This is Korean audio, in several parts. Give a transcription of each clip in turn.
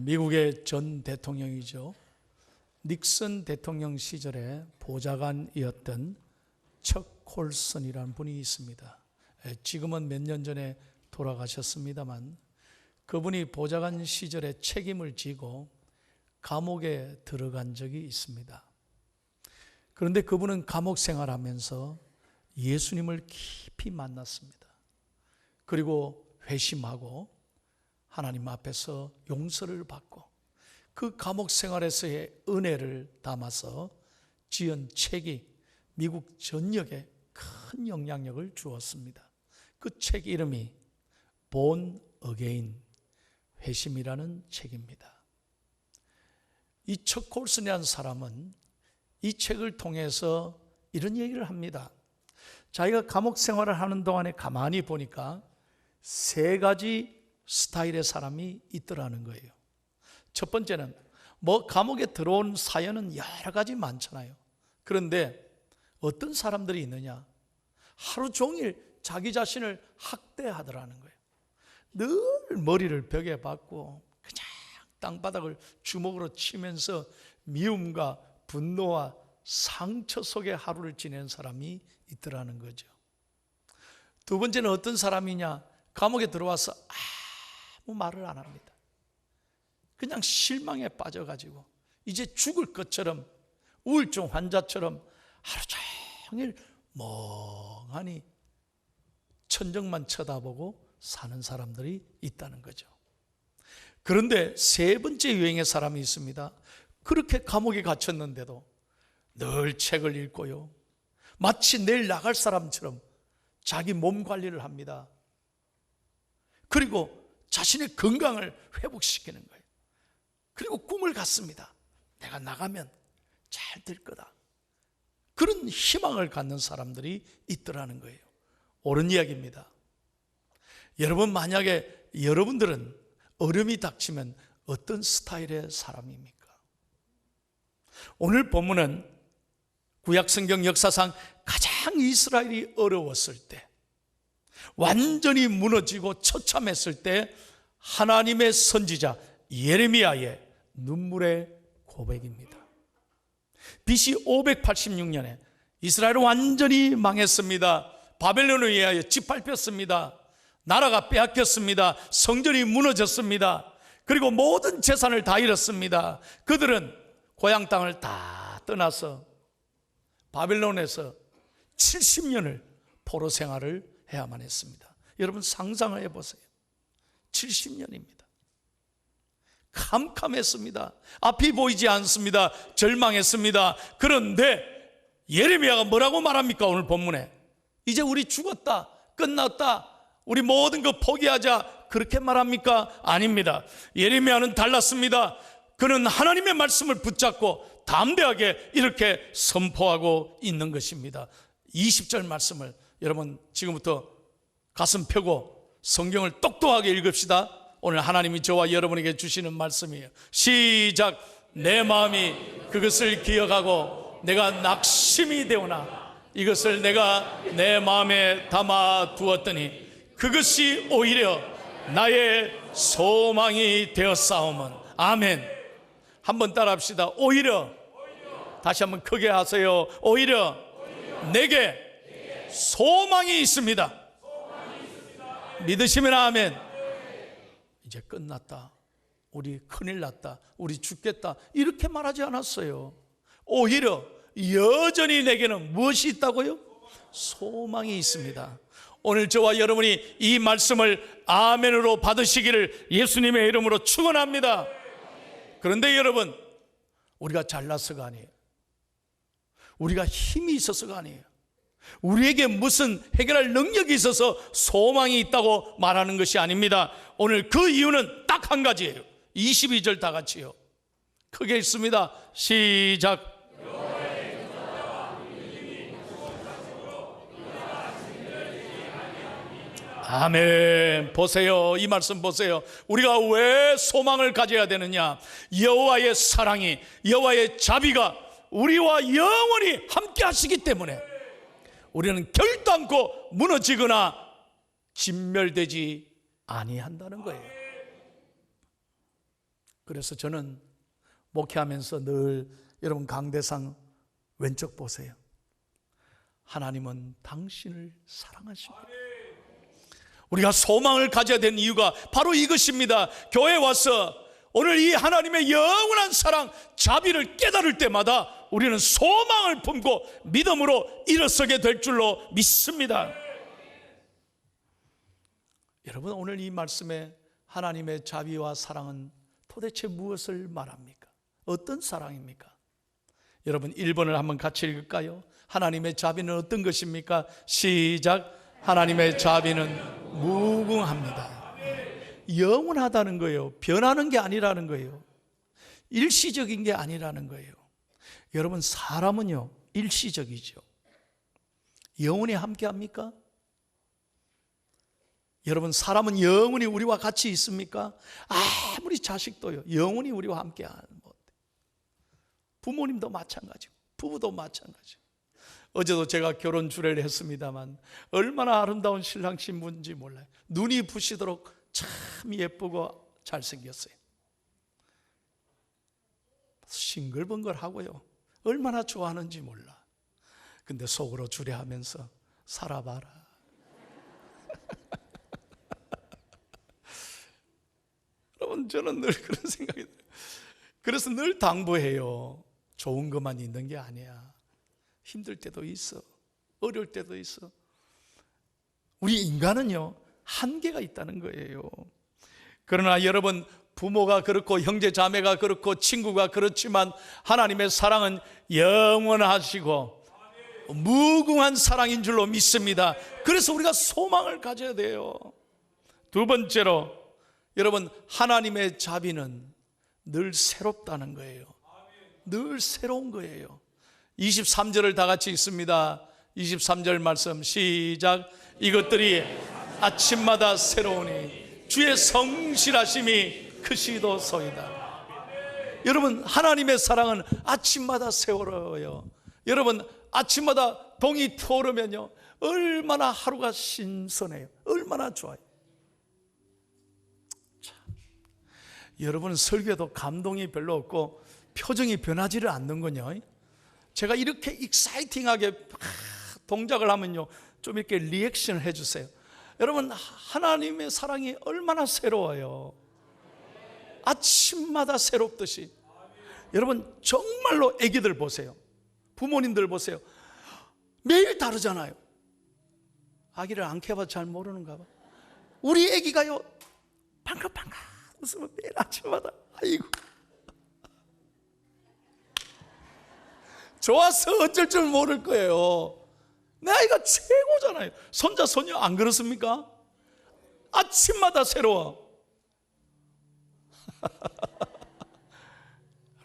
미국의 전 대통령이죠. 닉슨 대통령 시절에 보좌관이었던 척 콜슨이라는 분이 있습니다. 지금은 몇 년 전에 돌아가셨습니다만 그분이 보좌관 시절에 책임을 지고 감옥에 들어간 적이 있습니다. 그런데 그분은 감옥 생활하면서 예수님을 깊이 만났습니다. 그리고 회심하고 하나님 앞에서 용서를 받고 그 감옥 생활에서의 은혜를 담아서 지은 책이 미국 전역에 큰 영향력을 주었습니다. 그 책 이름이 Born Again, 회심이라는 책입니다. 이 척 콜슨이라는 사람은 이 책을 통해서 이런 얘기를 합니다. 자기가 감옥 생활을 하는 동안에 가만히 보니까 세 가지 스타일의 사람이 있더라는 거예요. 첫 번째는 감옥에 들어온 사연은 여러 가지 많잖아요. 그런데 어떤 사람들이 있느냐? 하루 종일 자기 자신을 학대하더라는 거예요. 늘 머리를 벽에 박고 그냥 땅바닥을 주먹으로 치면서 미움과 분노와 상처 속에 하루를 지낸 사람이 있더라는 거죠. 두 번째는 어떤 사람이냐? 감옥에 들어와서 아무 말을 안 합니다. 그냥 실망에 빠져가지고 이제 죽을 것처럼 우울증 환자처럼 하루 종일 멍하니 천정만 쳐다보고 사는 사람들이 있다는 거죠. 그런데 세 번째 유행의 사람이 있습니다. 그렇게 감옥에 갇혔는데도 늘 책을 읽고요, 마치 내일 나갈 사람처럼 자기 몸 관리를 합니다. 그리고 자신의 건강을 회복시키는 거예요. 그리고 꿈을 갖습니다. 내가 나가면 잘 될 거다. 그런 희망을 갖는 사람들이 있더라는 거예요. 옳은 이야기입니다. 여러분, 만약에 여러분들은 어려움이 닥치면 어떤 스타일의 사람입니까? 오늘 본문은 구약성경 역사상 가장 이스라엘이 어려웠을 때, 완전히 무너지고 처참했을 때 하나님의 선지자 예레미야의 눈물의 고백입니다. BC 586년에 이스라엘은 완전히 망했습니다. 바벨론에 의하여 짓밟혔습니다. 나라가 빼앗겼습니다. 성전이 무너졌습니다. 그리고 모든 재산을 다 잃었습니다. 그들은 고향 땅을 다 떠나서 바벨론에서 70년을 포로 생활을 해야만 했습니다. 여러분 상상을 해보세요. 70년입니다. 캄캄했습니다. 앞이 보이지 않습니다. 절망했습니다. 그런데 예레미야가 뭐라고 말합니까? 오늘 본문에 이제 우리 죽었다, 끝났다, 우리 모든 거 포기하자, 그렇게 말합니까? 아닙니다. 예레미야는 달랐습니다. 그는 하나님의 말씀을 붙잡고 담대하게 이렇게 선포하고 있는 것입니다. 20절 말씀을 여러분 지금부터 가슴 펴고 성경을 똑똑하게 읽읍시다. 오늘 하나님이 저와 여러분에게 주시는 말씀이에요. 시작. 내 마음이 그것을 기억하고 내가 낙심이 되오나 이것을 내가 내 마음에 담아 두었더니 그것이 오히려 나의 소망이 되었사오면. 아멘. 한번 따라합시다. 오히려. 다시 한번 크게 하세요. 오히려 내게 소망이 있습니다. 믿으시면 아멘. 이제 끝났다, 우리 큰일 났다, 우리 죽겠다, 이렇게 말하지 않았어요. 오히려 여전히 내게는 무엇이 있다고요? 소망이 있습니다. 오늘 저와 여러분이 이 말씀을 아멘으로 받으시기를 예수님의 이름으로 축원합니다. 그런데 여러분, 우리가 잘나서가 아니에요. 우리가 힘이 있어서가 아니에요. 우리에게 무슨 해결할 능력이 있어서 소망이 있다고 말하는 것이 아닙니다. 오늘 그 이유는 딱 한 가지예요. 22절 다 같이요. 크게 읽습니다. 시작. 아멘. 보세요. 이 말씀 보세요. 우리가 왜 소망을 가져야 되느냐? 여호와의 사랑이, 여호와의 자비가 우리와 영원히 함께 하시기 때문에 우리는 결단코 무너지거나 진멸되지 아니한다는 거예요. 그래서 저는 목회하면서 늘 여러분 강대상 왼쪽 보세요. 하나님은 당신을 사랑하십니다. 우리가 소망을 가져야 되는 이유가 바로 이것입니다. 교회에 와서 오늘 이 하나님의 영원한 사랑, 자비를 깨달을 때마다 우리는 소망을 품고 믿음으로 일어서게 될 줄로 믿습니다. 여러분, 오늘 이 말씀에 하나님의 자비와 사랑은 도대체 무엇을 말합니까? 어떤 사랑입니까? 여러분 1번을 한번 같이 읽을까요? 하나님의 자비는 어떤 것입니까? 시작. 하나님의 자비는 무궁합니다. 영원하다는 거예요. 변하는 게 아니라는 거예요. 일시적인 게 아니라는 거예요. 여러분, 사람은요 일시적이죠. 영원히 함께 합니까? 여러분, 사람은 영원히 우리와 같이 있습니까? 아무리 자식도요 영원히 우리와 함께 안 못해. 부모님도 마찬가지고 부부도 마찬가지고. 어제도 제가 결혼 주례를 했습니다만 얼마나 아름다운 신랑 신부인지 몰라요. 눈이 부시도록 참 예쁘고 잘생겼어요. 싱글벙글하고요 얼마나 좋아하는지 몰라. 근데 속으로 주례하면서 살아봐라. 여러분, 저는 늘 그런 생각이 들어요. 그래서 늘 당부해요. 좋은 것만 있는 게 아니야. 힘들 때도 있어. 어려울 때도 있어. 우리 인간은요 한계가 있다는 거예요. 그러나 여러분, 부모가 그렇고 형제 자매가 그렇고 친구가 그렇지만 하나님의 사랑은 영원하시고 무궁한 사랑인 줄로 믿습니다. 그래서 우리가 소망을 가져야 돼요. 두 번째로, 여러분, 하나님의 자비는 늘 새롭다는 거예요. 늘 새로운 거예요. 23절을 다 같이 읽습니다. 23절 말씀 시작. 이것들이 아침마다 새로우니 주의 성실하심이 크시도소이다. 여러분, 하나님의 사랑은 아침마다 새로워요. 여러분, 아침마다 동이 트오르면요 얼마나 하루가 신선해요. 얼마나 좋아요. 참, 여러분, 설교도 감동이 별로 없고 표정이 변하지를 않는군요. 제가 이렇게 익사이팅하게 동작을 하면요 좀 이렇게 리액션을 해주세요. 여러분, 하나님의 사랑이 얼마나 새로워요. 아침마다 새롭듯이. 여러분, 정말로 애기들 보세요. 부모님들 보세요. 매일 다르잖아요. 아기를 안 키워봐서 잘 모르는가 봐. 우리 애기가요 방긋방긋 웃으면 매일 아침마다 아이고 좋아서 어쩔 줄 모를 거예요. 내 아이가 최고잖아요. 손자 손녀 안 그렇습니까? 아침마다 새로워.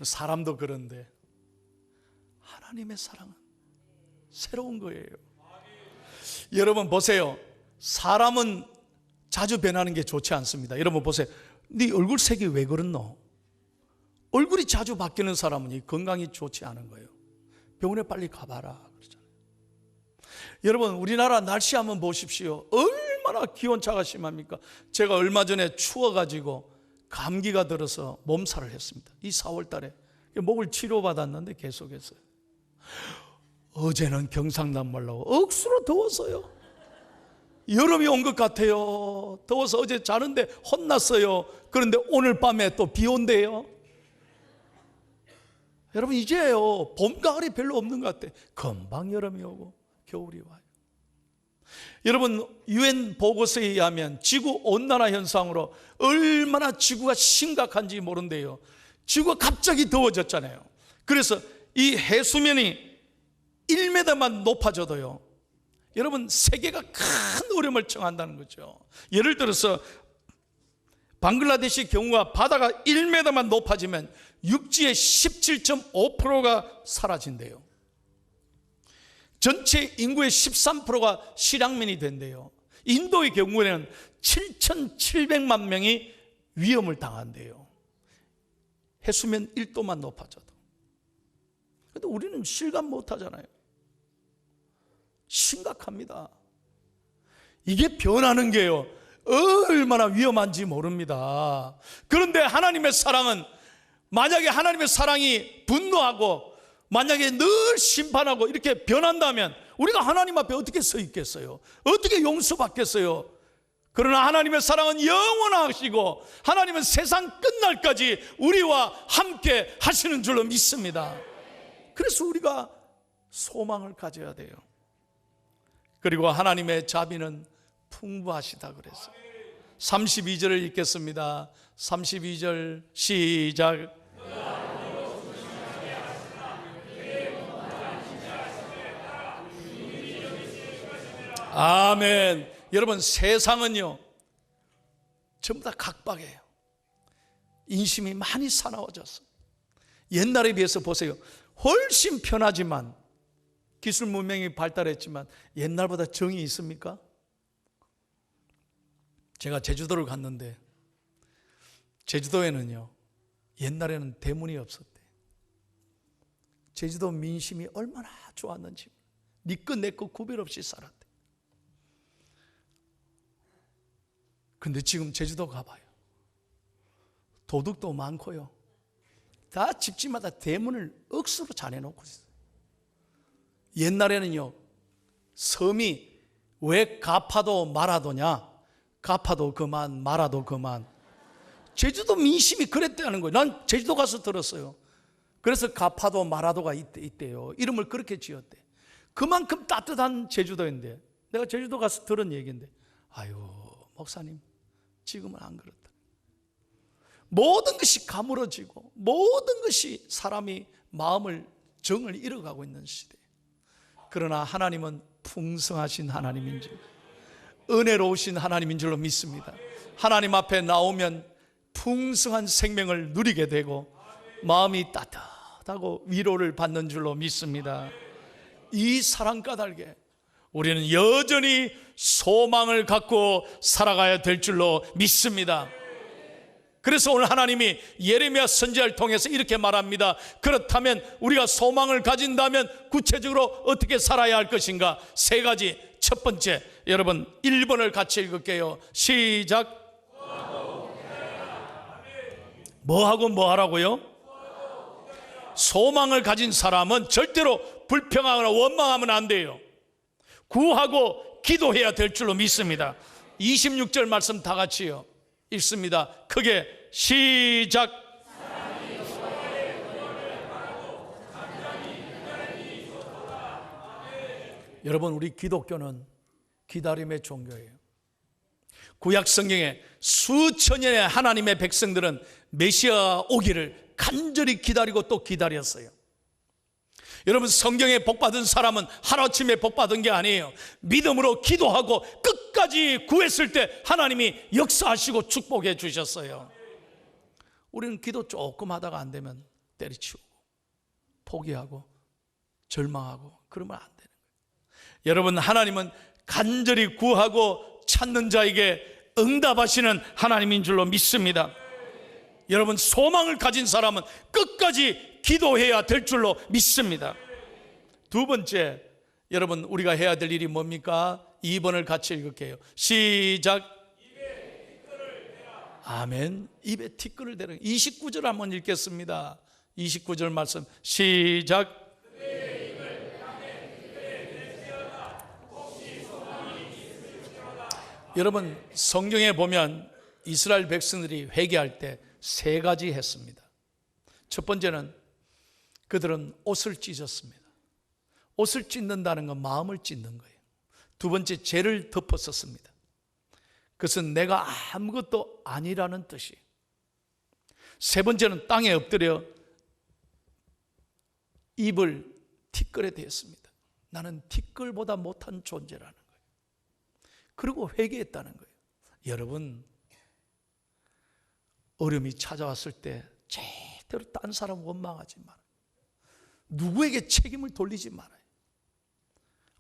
사람도 그런데 하나님의 사랑은 새로운 거예요. 여러분 보세요. 사람은 자주 변하는 게 좋지 않습니다. 여러분 보세요. 네 얼굴 색이 왜 그렇노? 얼굴이 자주 바뀌는 사람은 건강이 좋지 않은 거예요. 병원에 빨리 가봐라 그러잖아요. 여러분, 우리나라 날씨 한번 보십시오. 얼마나 기온차가 심합니까? 제가 얼마 전에 추워가지고 감기가 들어서 몸살을 했습니다. 이 4월 달에 목을 치료받았는데 계속했어요. 어제는 경상남 말로 억수로 더웠어요. 여름이 온 것 같아요. 더워서 어제 자는데 혼났어요. 그런데 오늘 밤에 또 비 온대요. 여러분, 이제요 봄, 가을이 별로 없는 것 같아요. 금방 여름이 오고 겨울이 와요. 여러분, UN 보고서에 의하면 지구 온난화 현상으로 얼마나 지구가 심각한지 모른대요. 지구가 갑자기 더워졌잖아요. 그래서 이 해수면이 1m만 높아져도요 여러분, 세계가 큰 어려움을 처한다는 거죠. 예를 들어서 방글라데시 경우가 바다가 1m만 높아지면 육지의 17.5%가 사라진대요. 전체 인구의 13%가 실향민이 된대요. 인도의 경우에는 7,700만 명이 위험을 당한대요. 해수면 1도만 높아져도. 그런데 우리는 실감 못하잖아요. 심각합니다. 이게 변하는 게요 얼마나 위험한지 모릅니다. 그런데 하나님의 사랑은 만약에 하나님의 사랑이 분노하고 만약에 늘 심판하고 이렇게 변한다면 우리가 하나님 앞에 어떻게 서 있겠어요? 어떻게 용서받겠어요? 그러나 하나님의 사랑은 영원하시고 하나님은 세상 끝날까지 우리와 함께 하시는 줄로 믿습니다. 그래서 우리가 소망을 가져야 돼요. 그리고 하나님의 자비는 풍부하시다 그랬어요. 32절을 읽겠습니다. 32절 시작. 아멘. 여러분, 세상은요 전부 다 각박해요. 인심이 많이 사나워졌어요. 옛날에 비해서 보세요. 훨씬 편하지만, 기술 문명이 발달했지만 옛날보다 정이 있습니까? 제가 제주도를 갔는데 제주도에는요 옛날에는 대문이 없었대. 제주도 민심이 얼마나 좋았는지 네 것 내 것 구별 없이 살았대. 근데 지금 제주도 가봐요. 도둑도 많고요. 다 집집마다 대문을 억수로 잘 해놓고 있어요. 옛날에는요 섬이 왜 가파도 마라도냐, 가파도 그만 마라도 그만. 제주도 민심이 그랬다는 거예요. 난 제주도 가서 들었어요. 그래서 가파도 마라도가 있대요. 이름을 그렇게 지었대. 그만큼 따뜻한 제주도인데, 내가 제주도 가서 들은 얘기인데, 아유 목사님 지금은 안 그렇다. 모든 것이 가물어지고 모든 것이 사람이 마음을 정을 잃어가고 있는 시대. 그러나 하나님은 풍성하신 하나님인 줄, 은혜로우신 하나님인 줄로 믿습니다. 하나님 앞에 나오면 풍성한 생명을 누리게 되고 마음이 따뜻하고 위로를 받는 줄로 믿습니다. 이 사랑 까닭에 우리는 여전히 소망을 갖고 살아가야 될 줄로 믿습니다. 그래서 오늘 하나님이 예레미야 선지자를 통해서 이렇게 말합니다. 그렇다면 우리가 소망을 가진다면 구체적으로 어떻게 살아야 할 것인가? 세 가지. 첫 번째, 여러분 1번을 같이 읽을게요. 시작. 뭐하고 뭐하라고요? 소망을 가진 사람은 절대로 불평하거나 원망하면 안 돼요. 구하고 기도해야 될 줄로 믿습니다. 26절 말씀 다 같이요 읽습니다. 크게 시작. 여러분, 우리 기독교는 기다림의 종교예요. 구약 성경에 수천 년의 하나님의 백성들은 메시아 오기를 간절히 기다리고 또 기다렸어요. 여러분, 성경에 복받은 사람은 하루아침에 복받은 게 아니에요. 믿음으로 기도하고 끝까지 구했을 때 하나님이 역사하시고 축복해 주셨어요. 우리는 기도 조금 하다가 안 되면 때려치우고 포기하고 절망하고 그러면 안 되는 거예요. 여러분, 하나님은 간절히 구하고 찾는 자에게 응답하시는 하나님인 줄로 믿습니다. 여러분, 소망을 가진 사람은 끝까지 기도해야 될 줄로 믿습니다. 두 번째, 여러분 우리가 해야 될 일이 뭡니까? 2번을 같이 읽을게요. 시작. 아멘. 입에 티끌을 대는 29절 한번 읽겠습니다. 29절 말씀 시작. 여러분, 성경에 보면 이스라엘 백성들이 회개할 때 세 가지 했습니다. 첫 번째는 그들은 옷을 찢었습니다. 옷을 찢는다는 건 마음을 찢는 거예요. 두 번째, 죄를 덮었었습니다. 그것은 내가 아무것도 아니라는 뜻이에요. 세 번째는 땅에 엎드려 입을 티끌에 대었습니다. 나는 티끌보다 못한 존재라는 거예요. 그리고 회개했다는 거예요. 여러분, 어려움이 찾아왔을 때 제대로 딴 사람 원망하지 말아요. 누구에게 책임을 돌리지 말아요.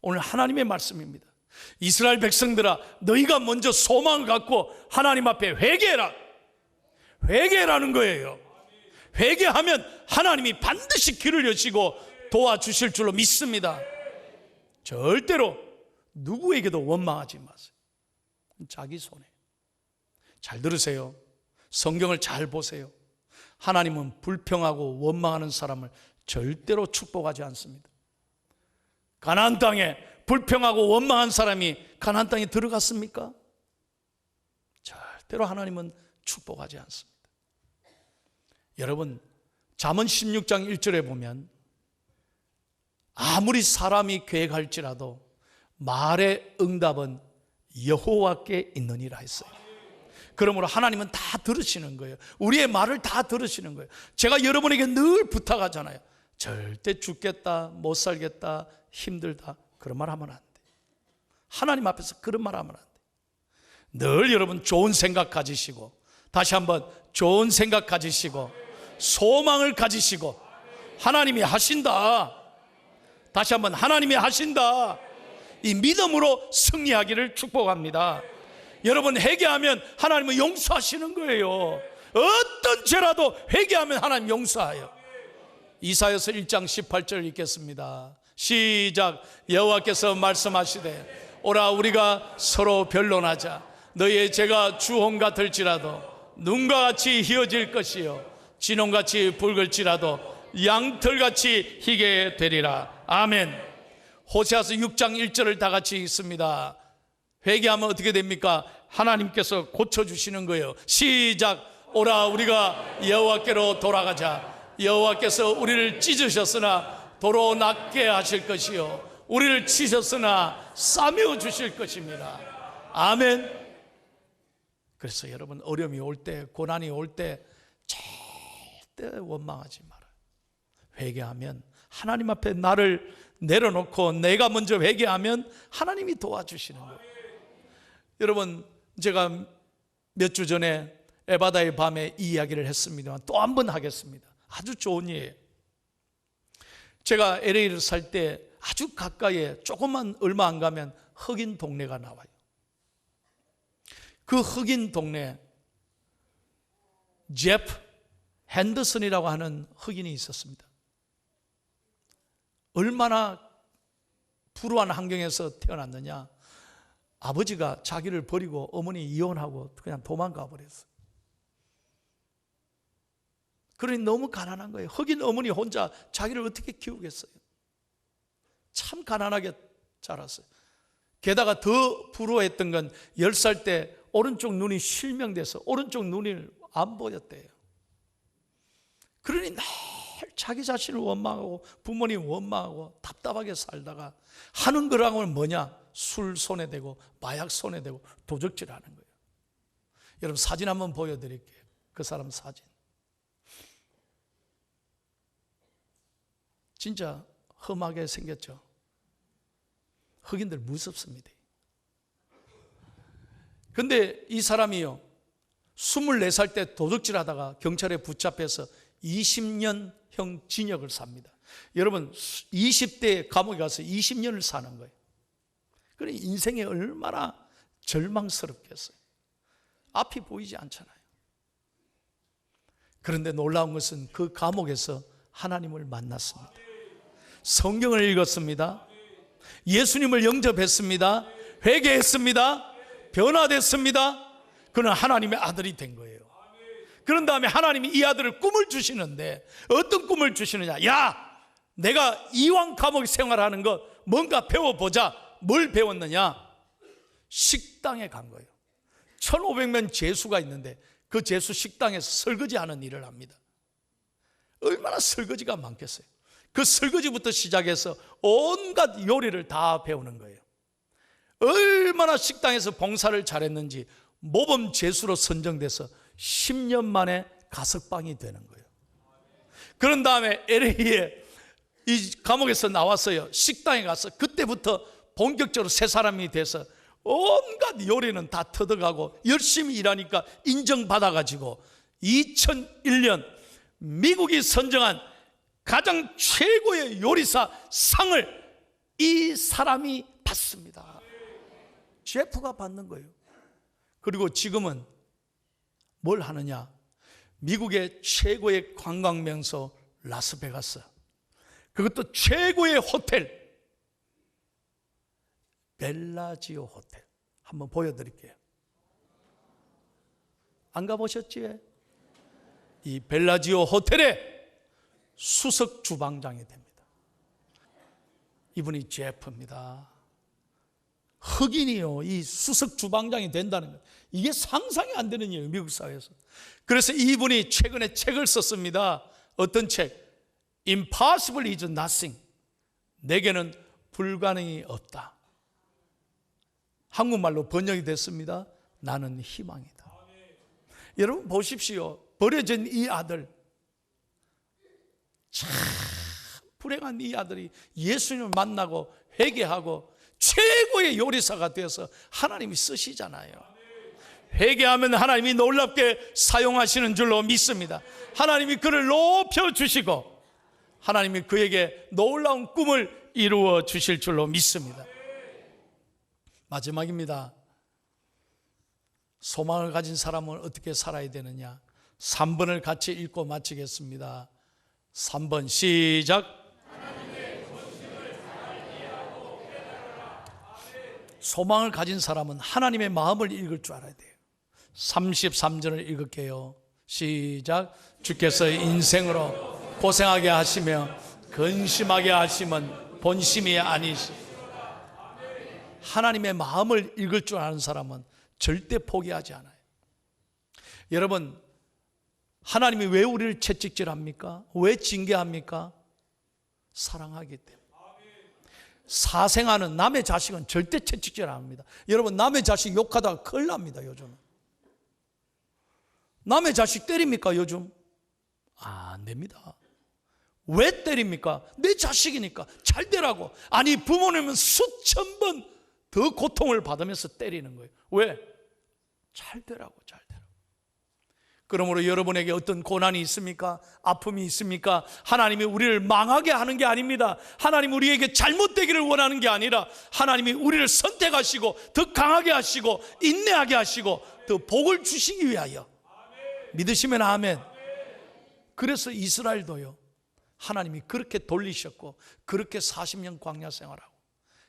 오늘 하나님의 말씀입니다. 이스라엘 백성들아, 너희가 먼저 소망을 갖고 하나님 앞에 회개해라. 회개라는 거예요. 회개하면 하나님이 반드시 길을 여시고 도와주실 줄로 믿습니다. 절대로 누구에게도 원망하지 마세요. 자기 손에. 잘 들으세요. 성경을 잘 보세요. 하나님은 불평하고 원망하는 사람을 절대로 축복하지 않습니다. 가나안 땅에 불평하고 원망한 사람이 가나안 땅에 들어갔습니까? 절대로 하나님은 축복하지 않습니다. 여러분, 잠언 16장 1절에 보면 아무리 사람이 계획할지라도 말의 응답은 여호와께 있느니라 했어요. 그러므로 하나님은 다 들으시는 거예요. 우리의 말을 다 들으시는 거예요. 제가 여러분에게 늘 부탁하잖아요. 절대 죽겠다, 못 살겠다, 힘들다, 그런 말 하면 안 돼. 하나님 앞에서 그런 말 하면 안 돼. 늘 여러분 좋은 생각 가지시고, 다시 한번 좋은 생각 가지시고, 소망을 가지시고, 하나님이 하신다, 다시 한번 하나님이 하신다, 이 믿음으로 승리하기를 축복합니다. 여러분, 회개하면 하나님은 용서하시는 거예요. 어떤 죄라도 회개하면 하나님 용서해요. 이사야서 1장 18절 읽겠습니다. 시작. 여호와께서 말씀하시되 오라 우리가 서로 변론하자. 너희의 죄가 주홍 같을지라도 눈과 같이 희어질 것이요 진홍같이 붉을지라도 양털같이 희게 되리라. 아멘. 호세아서 6장 1절을 다 같이 읽습니다. 회개하면 어떻게 됩니까? 하나님께서 고쳐주시는 거예요. 시작. 오라 우리가 여호와께로 돌아가자. 여호와께서 우리를 찢으셨으나 도로 낫게 하실 것이요 우리를 치셨으나 싸매어 주실 것입니다. 아멘. 그래서 여러분, 어려움이 올 때, 고난이 올 때 절대 원망하지 말아요. 회개하면 하나님 앞에 나를 내려놓고 내가 먼저 회개하면 하나님이 도와주시는 거예요. 여러분, 제가 몇 주 전에 에바다의 밤에 이 이야기를 했습니다만 또 한 번 하겠습니다. 아주 좋은 예예요. 제가 LA를 살 때 아주 가까이에 조금만 얼마 안 가면 흑인 동네가 나와요. 그 흑인 동네에 제프 핸더슨이라고 하는 흑인이 있었습니다. 얼마나 불우한 환경에서 태어났느냐. 아버지가 자기를 버리고 어머니 이혼하고 그냥 도망가 버렸어요. 그러니 너무 가난한 거예요. 흑인 어머니 혼자 자기를 어떻게 키우겠어요? 참 가난하게 자랐어요. 게다가 더 불우했던 건 10살 때 오른쪽 눈이 실명돼서 오른쪽 눈이 안 보였대요. 그러니 늘 자기 자신을 원망하고 부모님 원망하고 답답하게 살다가 하는 거랑은 뭐냐? 술 손에 대고 마약 손에 대고 도적질하는 거예요. 여러분, 사진 한번 보여드릴게요. 그 사람 사진. 진짜 험하게 생겼죠. 흑인들 무섭습니다. 근데 이 사람이요, 24살 때 도둑질 하다가 경찰에 붙잡혀서 20년형 징역을 삽니다. 여러분, 20대에 감옥에 가서 20년을 사는 거예요. 그러니 인생이 얼마나 절망스럽겠어요. 앞이 보이지 않잖아요. 그런데 놀라운 것은 그 감옥에서 하나님을 만났습니다. 성경을 읽었습니다. 예수님을 영접했습니다. 회개했습니다. 변화됐습니다. 그는 하나님의 아들이 된 거예요. 그런 다음에 하나님이 이 아들을 꿈을 주시는데 어떤 꿈을 주시느냐? 야, 내가 이왕 감옥에 생활하는 거 뭔가 배워보자. 뭘 배웠느냐? 식당에 간 거예요. 1500명 제수가 있는데 그 제수 식당에서 설거지하는 일을 합니다. 얼마나 설거지가 많겠어요. 그 설거지부터 시작해서 온갖 요리를 다 배우는 거예요. 얼마나 식당에서 봉사를 잘했는지 모범 제수로 선정돼서 10년 만에 가석방이 되는 거예요. 그런 다음에 LA에 이 감옥에서 나왔어요. 식당에 가서 그때부터 본격적으로 새 사람이 돼서 온갖 요리는 다 터득하고 열심히 일하니까 인정받아가지고 2001년 미국이 선정한 가장 최고의 요리사 상을 이 사람이 받습니다. 제프가 받는 거예요. 그리고 지금은 뭘 하느냐? 미국의 최고의 관광명소 라스베가스, 그것도 최고의 호텔 벨라지오 호텔 한번 보여드릴게요. 안 가보셨지? 이 벨라지오 호텔의 수석 주방장이 됩니다. 이분이 제프입니다. 흑인이요, 이 수석 주방장이 된다는 것, 이게 상상이 안 되는 일이에요, 미국 사회에서. 그래서 이분이 최근에 책을 썼습니다. 어떤 책? Impossible is nothing. 내게는 불가능이 없다. 한국말로 번역이 됐습니다. 나는 희망이다. 여러분 보십시오. 버려진 이 아들, 참 불행한 이 아들이 예수님을 만나고 회개하고 최고의 요리사가 되어서 하나님이 쓰시잖아요. 회개하면 하나님이 놀랍게 사용하시는 줄로 믿습니다. 하나님이 그를 높여주시고 하나님이 그에게 놀라운 꿈을 이루어 주실 줄로 믿습니다. 마지막입니다. 소망을 가진 사람은 어떻게 살아야 되느냐? 3번을 같이 읽고 마치겠습니다. 3번 시작. 소망을 가진 사람은 하나님의 마음을 읽을 줄 알아야 돼요. 33절을 읽을게요. 시작. 주께서 인생으로 고생하게 하시며 근심하게 하시면 본심이 아니시. 하나님의 마음을 읽을 줄 아는 사람은 절대 포기하지 않아요. 여러분, 하나님이 왜 우리를 채찍질합니까? 왜 징계합니까? 사랑하기 때문에. 사생아는 남의 자식은 절대 채찍질 안 합니다. 여러분, 남의 자식 욕하다가 큰일 납니다. 요즘은 남의 자식 때립니까? 요즘 안 됩니다. 왜 때립니까? 내 자식이니까 잘 되라고. 아니, 부모님은 수천 번 더 고통을 받으면서 때리는 거예요. 왜? 잘 되라고, 잘 되라고. 그러므로 여러분에게 어떤 고난이 있습니까? 아픔이 있습니까? 하나님이 우리를 망하게 하는 게 아닙니다. 하나님 우리에게 잘못되기를 원하는 게 아니라 하나님이 우리를 선택하시고 더 강하게 하시고 인내하게 하시고 더 복을 주시기 위하여. 믿으시면 아멘. 그래서 이스라엘도요, 하나님이 그렇게 돌리셨고 그렇게 40년 광야 생활하고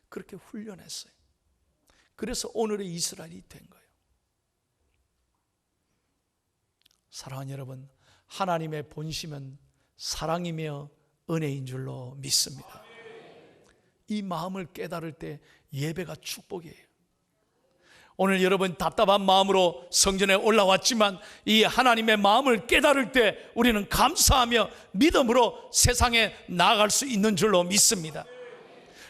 그렇게 훈련했어요. 그래서 오늘의 이스라엘이 된 거예요. 사랑하는 여러분, 하나님의 본심은 사랑이며 은혜인 줄로 믿습니다. 이 마음을 깨달을 때 예배가 축복이에요. 오늘 여러분 답답한 마음으로 성전에 올라왔지만 이 하나님의 마음을 깨달을 때 우리는 감사하며 믿음으로 세상에 나아갈 수 있는 줄로 믿습니다.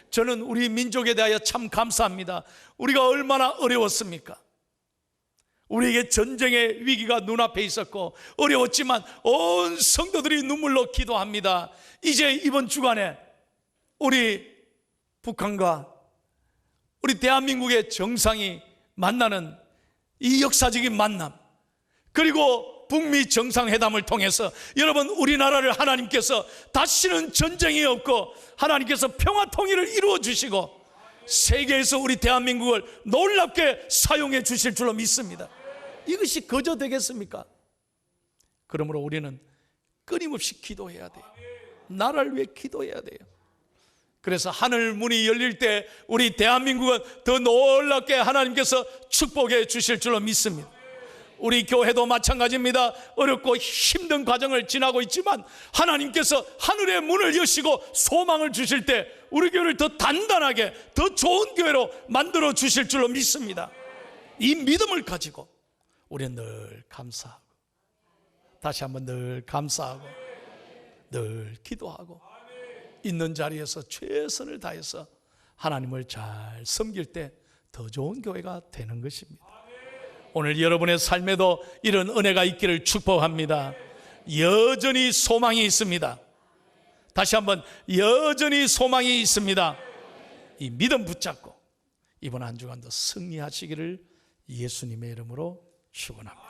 저는 우리 민족에 대하여 참 감사합니다. 우리가 얼마나 어려웠습니까? 우리에게 전쟁의 위기가 눈앞에 있었고 어려웠지만 온 성도들이 눈물로 기도합니다. 이제 이번 주간에 우리 북한과 우리 대한민국의 정상이 만나는 이 역사적인 만남, 그리고 북미 정상회담을 통해서 여러분, 우리나라를 하나님께서 다시는 전쟁이 없고 하나님께서 평화 통일을 이루어 주시고 세계에서 우리 대한민국을 놀랍게 사용해 주실 줄로 믿습니다. 이것이 거저 되겠습니까? 그러므로 우리는 끊임없이 기도해야 돼요. 나라를 위해 기도해야 돼요. 그래서 하늘 문이 열릴 때 우리 대한민국은 더 놀랍게 하나님께서 축복해 주실 줄로 믿습니다. 우리 교회도 마찬가지입니다. 어렵고 힘든 과정을 지나고 있지만 하나님께서 하늘의 문을 여시고 소망을 주실 때 우리 교회를 더 단단하게 더 좋은 교회로 만들어 주실 줄로 믿습니다. 이 믿음을 가지고 우리는 늘 감사하고 다시 한번 늘 감사하고 늘 기도하고 있는 자리에서 최선을 다해서 하나님을 잘 섬길 때 더 좋은 교회가 되는 것입니다. 오늘 여러분의 삶에도 이런 은혜가 있기를 축복합니다. 여전히 소망이 있습니다. 다시 한번, 여전히 소망이 있습니다. 이 믿음 붙잡고 이번 한 주간도 승리하시기를 예수님의 이름으로 축원합니다.